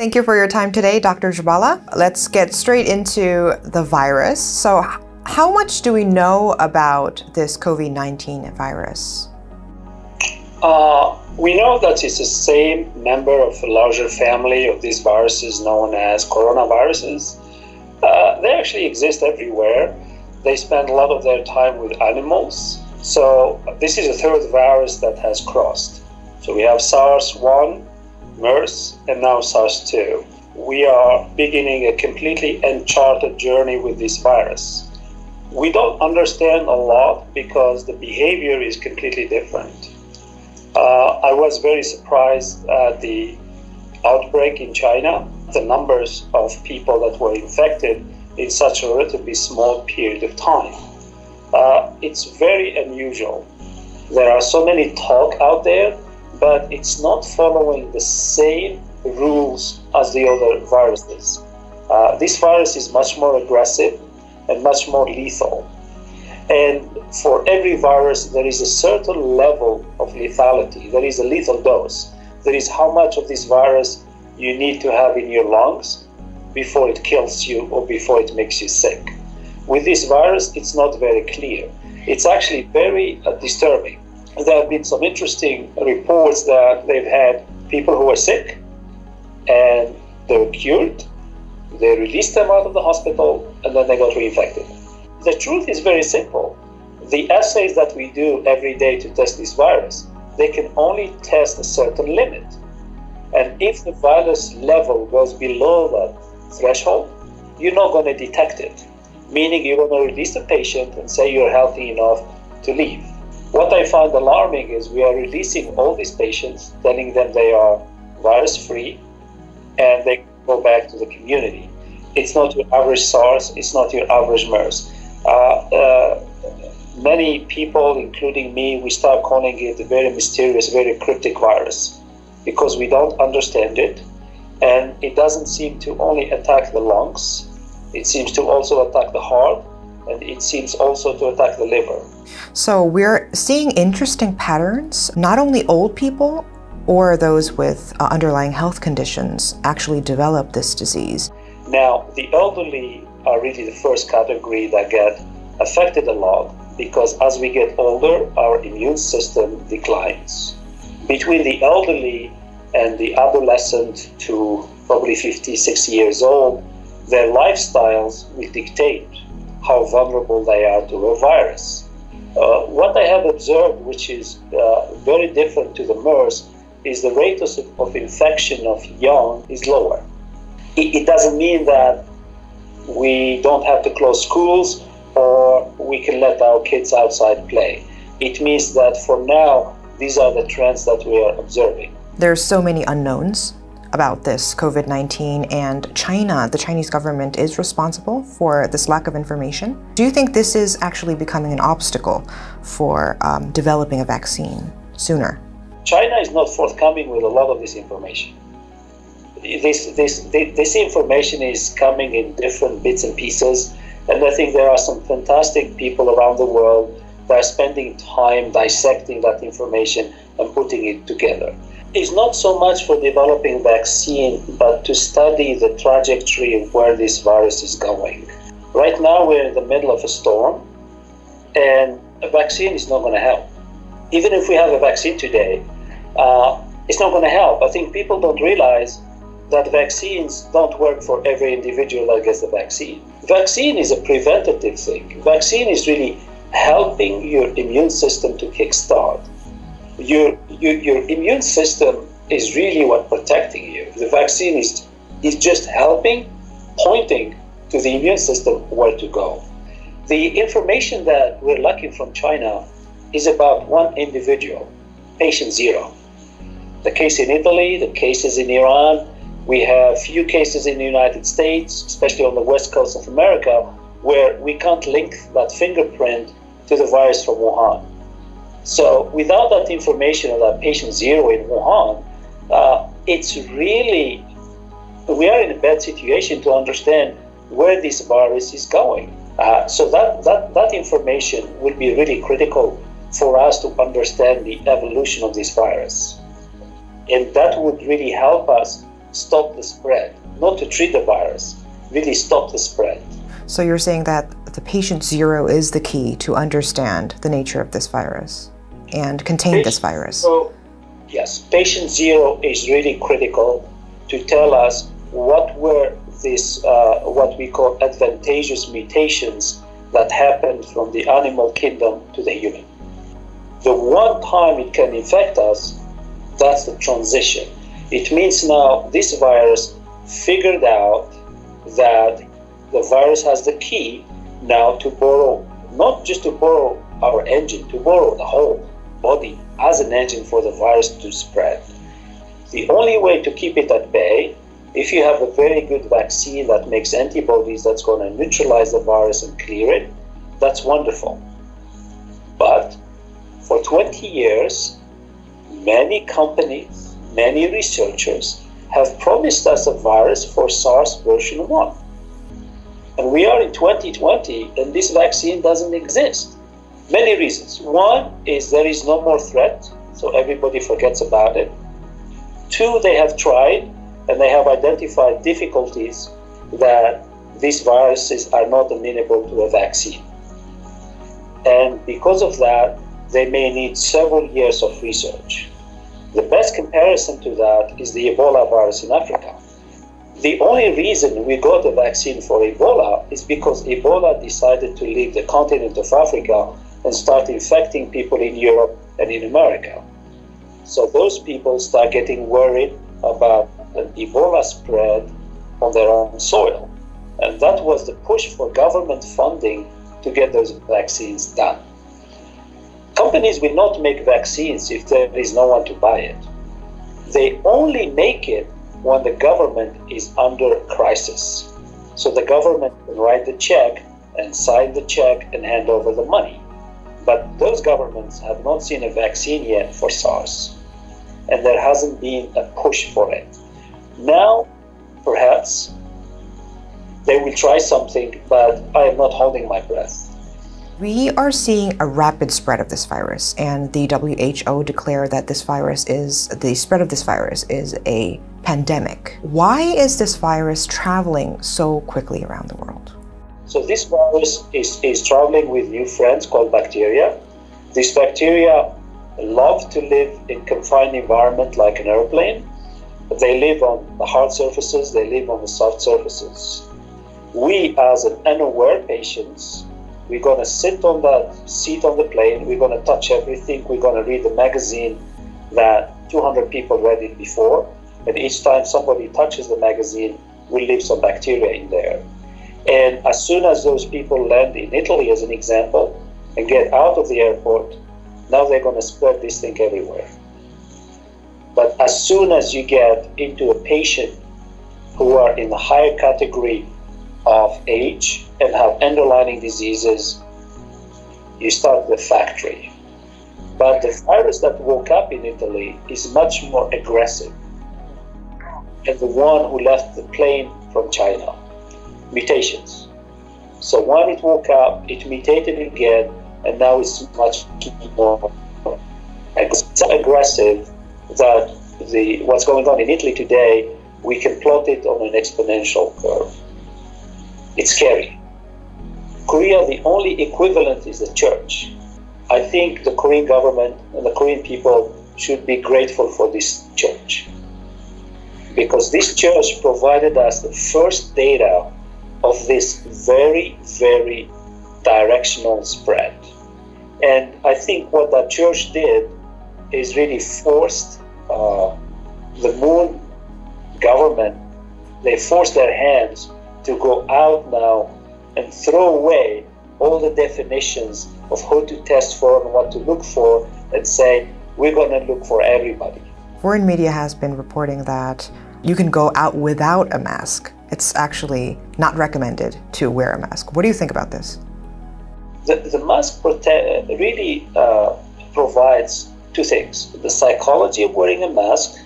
Thank you for your time today, Dr. Djaballah. Let's get straight into the virus. So how much do we know about this COVID-19 virus? We know that it's the same member of a larger family of these viruses known as coronaviruses. They actually exist everywhere. They spend a lot of their time with animals. So this is a third virus that has crossed. So we have SARS-1, MERS, and now SARS-2. We are beginning a completely uncharted journey with this virus. We don't understand a lot because the behavior is completely different. I was very surprised at the outbreak in China, the numbers of people that were infected in such a relatively small period of time. It's very unusual. There are so many talk out there, but it's not following the same rules as the other viruses. This virus is much more aggressive and much more lethal. And for every virus, there is a certain level of lethality. There is a lethal dose. There is how much of this virus you need to have in your lungs before it kills you or before it makes you sick. With this virus, it's not very clear. It's actually very disturbing. There have been some interesting reports that they've had people who were sick and they were cured. They released them out of the hospital and then they got reinfected. The truth is very simple. The assays that we do every day to test this virus, they can only test a certain limit. And if the virus level goes below that threshold, you're not going to detect it. Meaning you're going to release the patient and say you're healthy enough to leave. What I find alarming is we are releasing all these patients, telling them they are virus-free, and they go back to the community. It's not your average SARS, it's not your average MERS. Many people, including me, we start calling it a very mysterious, very cryptic virus because we don't understand it, and it doesn't seem to only attack the lungs, it seems to also attack the heart, and it seems also to attack the liver. So we're seeing interesting patterns. Not only old people or those with underlying health conditions actually develop this disease. Now, the elderly are really the first category that get affected a lot because as we get older, our immune system declines. Between the elderly and the adolescent to probably 50, 60 years old, their lifestyles will dictate how vulnerable they are to a virus. What I have observed, which is very different to the MERS, is the rate of infection of young is lower. It doesn't mean that we don't have to close schools or we can let our kids outside play. It means that for now, these are the trends that we are observing. There's so many unknowns about this COVID-19, and China, the Chinese government, is responsible for this lack of information. Do you think this is actually becoming an obstacle for developing a vaccine sooner? China is not forthcoming with a lot of this information. This information is coming in different bits and pieces, and I think there are some fantastic people around the world that are spending time dissecting that information and putting it together. It's not so much for developing a vaccine, but to study the trajectory of where this virus is going. Right now, we're in the middle of a storm, and a vaccine is not going to help. Even if we have a vaccine today, it's not going to help. I think people don't realize that vaccines don't work for every individual that gets the vaccine. Vaccine is a preventative thing. Vaccine is really helping your immune system to kickstart. Your immune system is really what protecting you. The vaccine is just helping, pointing to the immune system where to go. The information that we're lacking from China is about one individual, patient zero. The case in Italy, the cases in Iran, we have few cases in the United States, especially on the west coast of America, where we can't link that fingerprint to the virus from Wuhan. So without that information of that patient zero in Wuhan, it's really, we are in a bad situation to understand where this virus is going. So that information will be really critical for us to understand the evolution of this virus. And that would really help us stop the spread, not to treat the virus, really stop the spread. So you're saying that the patient zero is the key to understand the nature of this virus and contain this virus? So, yes, patient zero is really critical to tell us what were these, what we call advantageous mutations that happened from the animal kingdom to the human. The one time it can infect us, that's the transition. It means now this virus figured out that the virus has the key now to borrow, not just to borrow our engine, to borrow the whole body as an engine for the virus to spread. The only way to keep it at bay, if you have a very good vaccine that makes antibodies that's going to neutralize the virus and clear it, that's wonderful. But for 20 years, many companies, many researchers have promised us a virus for SARS version 1. And we are in 2020 and this vaccine doesn't exist. Many reasons. One is there is no more threat, so everybody forgets about it. Two, they have tried and they have identified difficulties that these viruses are not amenable to a vaccine. And because of that, they may need several years of research. The best comparison to that is the Ebola virus in Africa. The only reason we got a vaccine for Ebola is because Ebola decided to leave the continent of Africa and start infecting people in Europe and in America. So those people start getting worried about an Ebola spread on their own soil. And that was the push for government funding to get those vaccines done. Companies will not make vaccines if there is no one to buy it. They only make it when the government is under crisis. So the government can write the check and sign the check and hand over the money. But those governments have not seen a vaccine yet for SARS. And there hasn't been a push for it. Now, perhaps, they will try something, but I am not holding my breath. We are seeing a rapid spread of this virus, and the WHO declared that the spread of this virus is a pandemic. Why is this virus traveling so quickly around the world? So this virus is traveling with new friends called bacteria. These bacteria love to live in confined environment like an airplane. They live on the hard surfaces, they live on the soft surfaces. We, as an unaware patients, we're going to sit on that seat on the plane, we're going to touch everything, we're going to read the magazine that 200 people read it before, and each time somebody touches the magazine, we leave some bacteria in there. And as soon as those people land in Italy, as an example, and get out of the airport, now they're going to spread this thing everywhere. But as soon as you get into a patient who are in the higher category of age and have underlying diseases, you start the factory. But the virus that woke up in Italy is much more aggressive. And the one who left the plane from China, mutations. So when it woke up, it mutated again, and now it's much more aggressive that what's going on in Italy today, we can plot it on an exponential curve. It's scary. Korea, the only equivalent is the church. I think the Korean government and the Korean people should be grateful for this church, because this church provided us the first data of this very, very directional spread. And I think what that church did is really forced the moon government, they forced their hands to go out now and throw away all the definitions of who to test for and what to look for, and say, we're going to look for everybody. Foreign media has been reporting that you can go out without a mask. It's actually not recommended to wear a mask. What do you think about this? The mask really provides two things. The psychology of wearing a mask,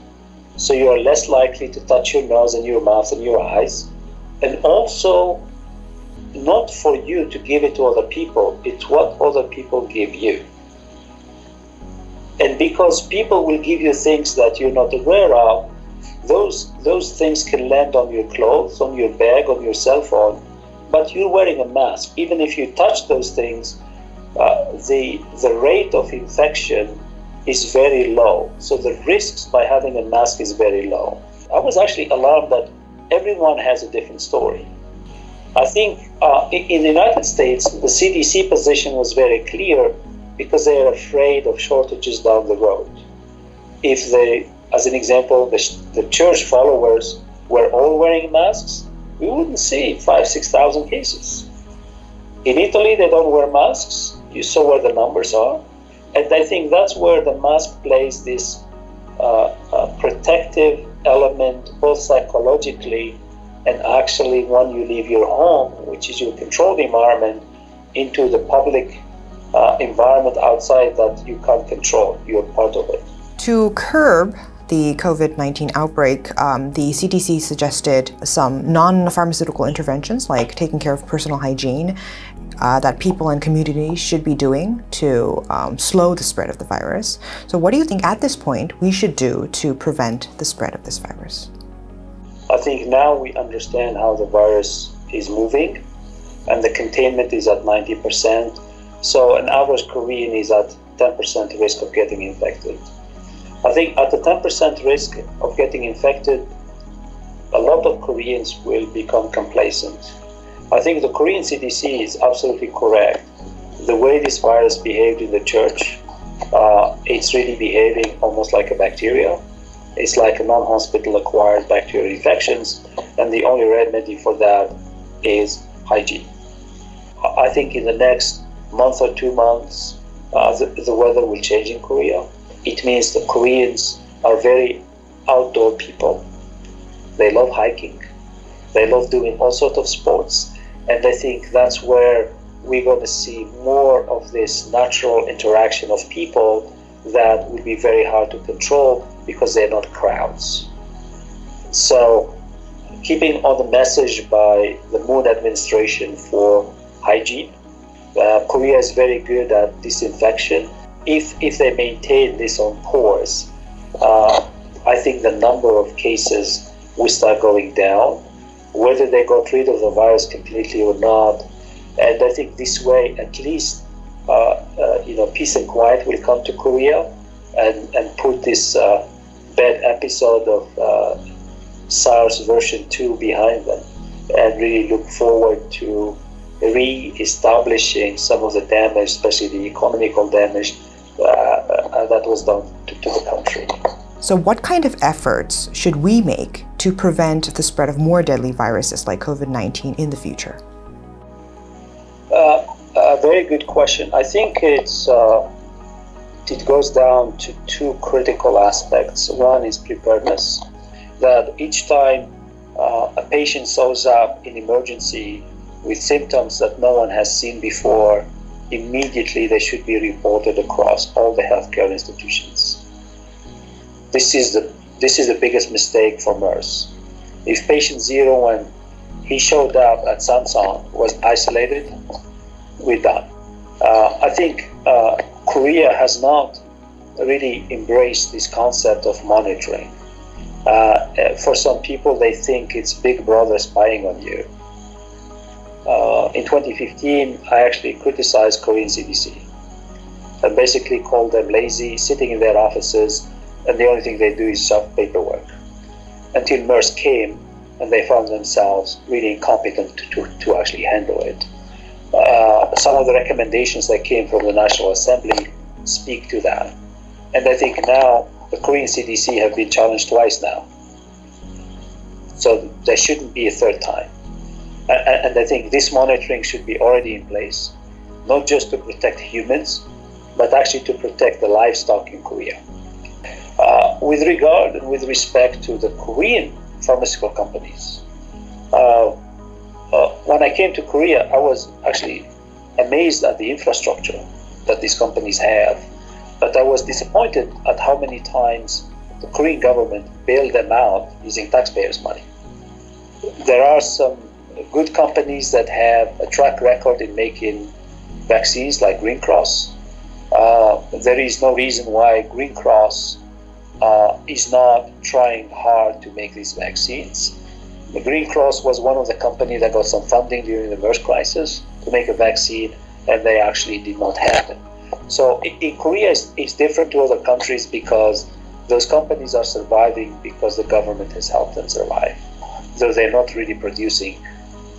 so you are less likely to touch your nose and your mouth and your eyes, and also not for you to give it to other people, it's what other people give you. And because people will give you things that you're not aware of, those things can land on your clothes, on your bag, on your cell phone, but you're wearing a mask. Even if you touch those things, the rate of infection is very low. So the risks by having a mask is very low. I was actually alarmed that everyone has a different story. I think in the United States, the CDC position was very clear because they are afraid of shortages down the road. If they, as an example, the church followers were all wearing masks, we wouldn't see 5,000-6,000 cases. In Italy, they don't wear masks. You saw where the numbers are. And I think that's where the mask plays this protective element, both psychologically and actually when you leave your home, which is your controlled environment, into the public environment outside that you can't control. You're part of it. To curb the COVID-19 outbreak, the CDC suggested some non-pharmaceutical interventions like taking care of personal hygiene that people and communities should be doing to slow the spread of the virus. So what do you think at this point we should do to prevent the spread of this virus? I think now we understand how the virus is moving, and the containment is at 90%. So an average Korean is at 10% risk of getting infected. I think at the 10% risk of getting infected, a lot of Koreans will become complacent. I think the Korean CDC is absolutely correct. The way this virus behaved in the church, it's really behaving almost like a bacteria. It's like a non-hospital acquired bacterial infections, and the only remedy for that is hygiene. I think in the next month or 2 months, the weather will change in Korea. It means the Koreans are very outdoor people. They love hiking. They love doing all sorts of sports. And I think that's where we're going to see more of this natural interaction of people that will be very hard to control because they're not crowds. So keeping on the message by the Moon administration for hygiene, Korea is very good at disinfection. If they maintain this on course, I think the number of cases will start going down, whether they got rid of the virus completely or not. And I think this way, at least, peace and quiet will come to Korea and put this bad episode of SARS version 2 behind them, and really look forward to re-establishing some of the damage, especially the economical damage that was done to the country. So what kind of efforts should we make to prevent the spread of more deadly viruses like COVID-19 in the future? A very good question. I think it goes down to two critical aspects. One is preparedness, that each time a patient shows up in emergency with symptoms that no one has seen before, immediately they should be reported across all the healthcare institutions. This is the biggest mistake for MERS. If patient 0, when he showed up at Samsung, was isolated, we're done. I think Korea has not really embraced this concept of monitoring. For some people, they think it's Big Brother spying on you. In 2015, I actually criticized Korean CDC and basically called them lazy, sitting in their offices, and the only thing they do is shove paperwork. Until MERS came, and they found themselves really incompetent to actually handle it. Some of the recommendations that came from the National Assembly speak to that. And I think now the Korean CDC have been challenged twice now. So there shouldn't be a third time. And I think this monitoring should be already in place, not just to protect humans, but actually to protect the livestock in Korea. With regard and with respect to the Korean pharmaceutical companies, when I came to Korea, I was actually amazed at the infrastructure that these companies have, but I was disappointed at how many times the Korean government bailed them out using taxpayers' money. There are some good companies that have a track record in making vaccines like Green Cross. There is no reason why Green Cross is not trying hard to make these vaccines. The Green Cross was one of the companies that got some funding during the MERS crisis to make a vaccine, and they actually did not have it. So in Korea, it's different to other countries because those companies are surviving because the government has helped them survive, though they're not really producing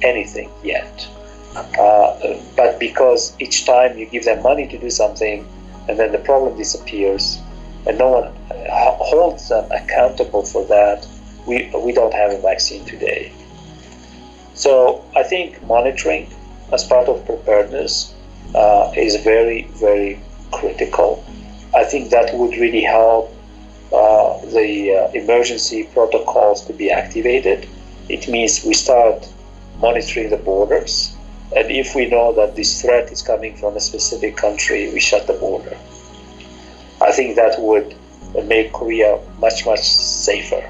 anything yet. But because each time you give them money to do something, and then the problem disappears, and no one holds them accountable for that, we don't have a vaccine today. So I think monitoring as part of preparedness is very, very critical. I think that would really help the emergency protocols to be activated. It means we start monitoring the borders, and if we know that this threat is coming from a specific country, we shut the border. I think that would make Korea much, much safer.